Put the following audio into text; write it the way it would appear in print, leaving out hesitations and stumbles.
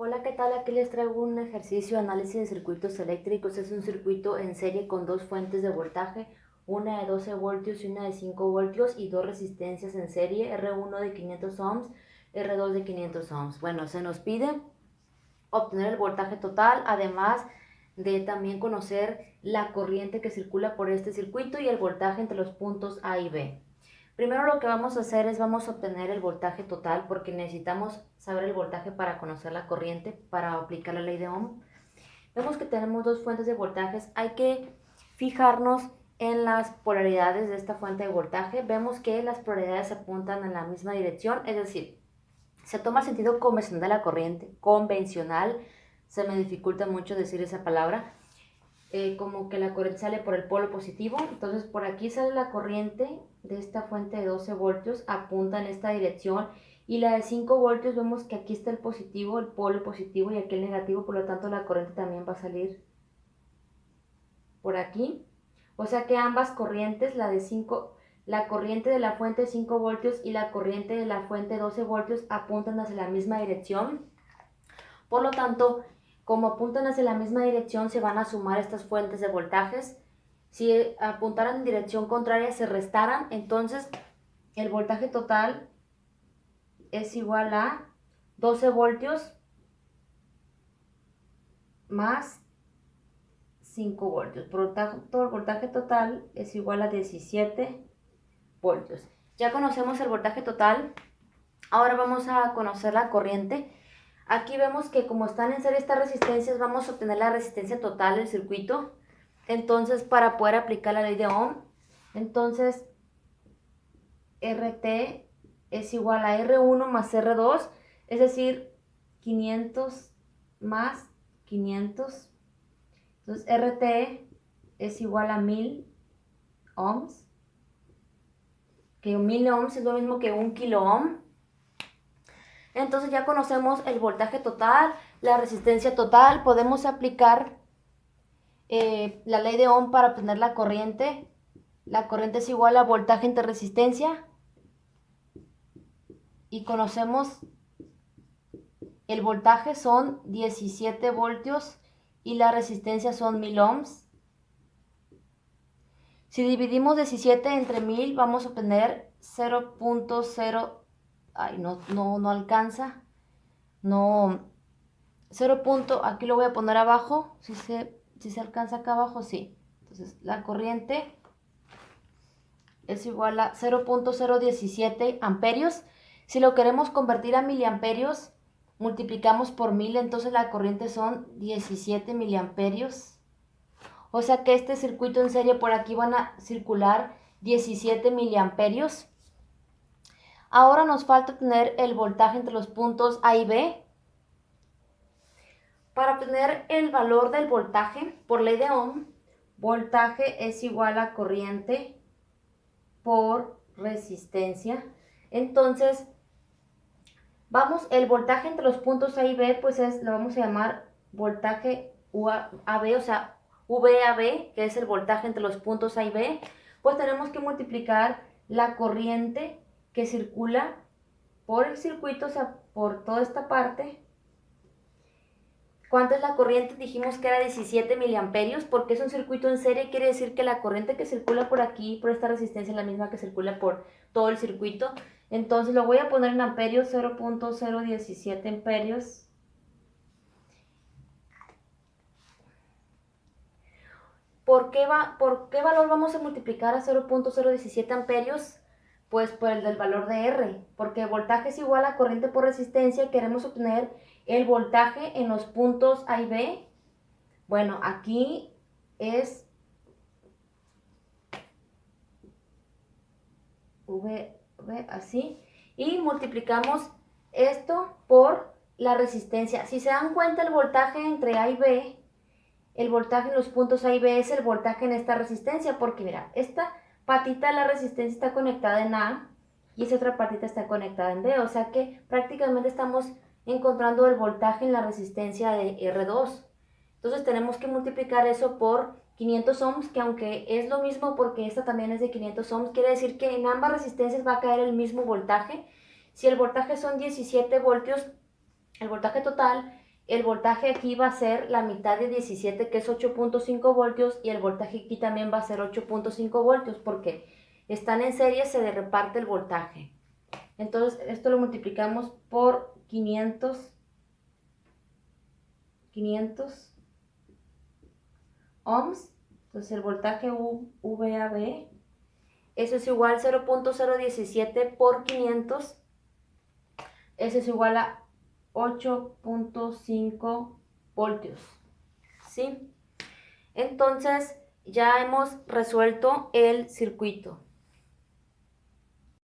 Hola, ¿qué tal? Aquí les traigo un ejercicio de análisis de circuitos eléctricos. Es un circuito en serie con dos fuentes de voltaje, una de 12 voltios y una de 5 voltios y dos resistencias en serie, R1 de 500 ohms, R2 de 500 ohms. Bueno, se nos pide obtener el voltaje total, además de también conocer la corriente que circula por este circuito y el voltaje entre los puntos A y B. Primero lo que vamos a hacer es vamos a obtener el voltaje total porque necesitamos saber el voltaje para conocer la corriente, para aplicar la ley de Ohm. Vemos que tenemos dos fuentes de voltajes, hay que fijarnos en las polaridades de esta fuente de voltaje. Vemos que las polaridades apuntan en la misma dirección, es decir, se toma el sentido convencional de la corriente, convencional, se me dificulta mucho decir esa palabra, como que la corriente sale por el polo positivo. Entonces por aquí sale la corriente de esta fuente de 12 voltios, apunta en esta dirección, y la de 5 voltios vemos que aquí está el positivo, el polo positivo, y aquí el negativo, por lo tanto la corriente también va a salir por aquí. O sea que ambas corrientes, la corriente de la fuente de 5 voltios y la corriente de la fuente de 12 voltios apuntan hacia la misma dirección. Por lo tanto, como apuntan hacia la misma dirección, se van a sumar estas fuentes de voltajes. Si apuntaran en dirección contraria, se restaran. Entonces, el voltaje total es igual a 12 voltios más 5 voltios. Por lo tanto, el voltaje total es igual a 17 voltios. Ya conocemos el voltaje total. Ahora vamos a conocer la corriente. Aquí vemos que como están en serie estas resistencias, vamos a obtener la resistencia total del circuito. Entonces, para poder aplicar la ley de Ohm, entonces RT es igual a R1 más R2, es decir, 500 más 500. Entonces, RT es igual a 1000 ohms, que 1000 ohms es lo mismo que 1 kilo ohm. Entonces ya conocemos el voltaje total, la resistencia total. Podemos aplicar la ley de Ohm para obtener la corriente. La corriente es igual a voltaje entre resistencia. Y conocemos el voltaje son 17 voltios y la resistencia son 1000 ohms. Si dividimos 17 entre 1000 vamos a obtener 0.0. Ay, no alcanza. No. 0. Aquí lo voy a poner abajo. Si se alcanza acá abajo, sí. Entonces la corriente es igual a 0.017 amperios. Si lo queremos convertir a miliamperios, multiplicamos por 1000, entonces la corriente son 17 miliamperios. O sea que este circuito en serie por aquí van a circular 17 miliamperios. Ahora nos falta tener el voltaje entre los puntos A y B. Para obtener el valor del voltaje por ley de Ohm, voltaje es igual a corriente por resistencia. Entonces, el voltaje entre los puntos A y B, pues lo vamos a llamar voltaje AB, o sea, VAB, que es el voltaje entre los puntos A y B. Pues tenemos que multiplicar la corriente que circula por el circuito, o sea, por toda esta parte. ¿Cuánto es la corriente? Dijimos que era 17 miliamperios. Porque es un circuito en serie, quiere decir que la corriente que circula por aquí, por esta resistencia, es la misma que circula por todo el circuito. Entonces lo voy a poner en amperios, 0.017 amperios. ¿Por qué valor vamos a multiplicar a 0.017 amperios? Pues por el del valor de R, porque voltaje es igual a corriente por resistencia y queremos obtener el voltaje en los puntos A y B. Bueno, aquí es V así, y multiplicamos esto por la resistencia. Si se dan cuenta, el voltaje entre A y B, el voltaje en los puntos A y B es el voltaje en esta resistencia, porque mira, esta patita de la resistencia está conectada en A y esa otra patita está conectada en B, o sea que prácticamente estamos encontrando el voltaje en la resistencia de R2. Entonces tenemos que multiplicar eso por 500 ohms, que aunque es lo mismo porque esta también es de 500 ohms, quiere decir que en ambas resistencias va a caer el mismo voltaje. Si el voltaje son 17 voltios, el voltaje total El voltaje aquí va a ser la mitad de 17, que es 8.5 voltios, y el voltaje aquí también va a ser 8.5 voltios, porque están en serie, se le reparte el voltaje. Entonces, esto lo multiplicamos por 500 ohms. Entonces, el voltaje VAB, eso es igual a 0.017 por 500. Eso es igual a 8.5 voltios. ¿Sí? Entonces, ya hemos resuelto el circuito.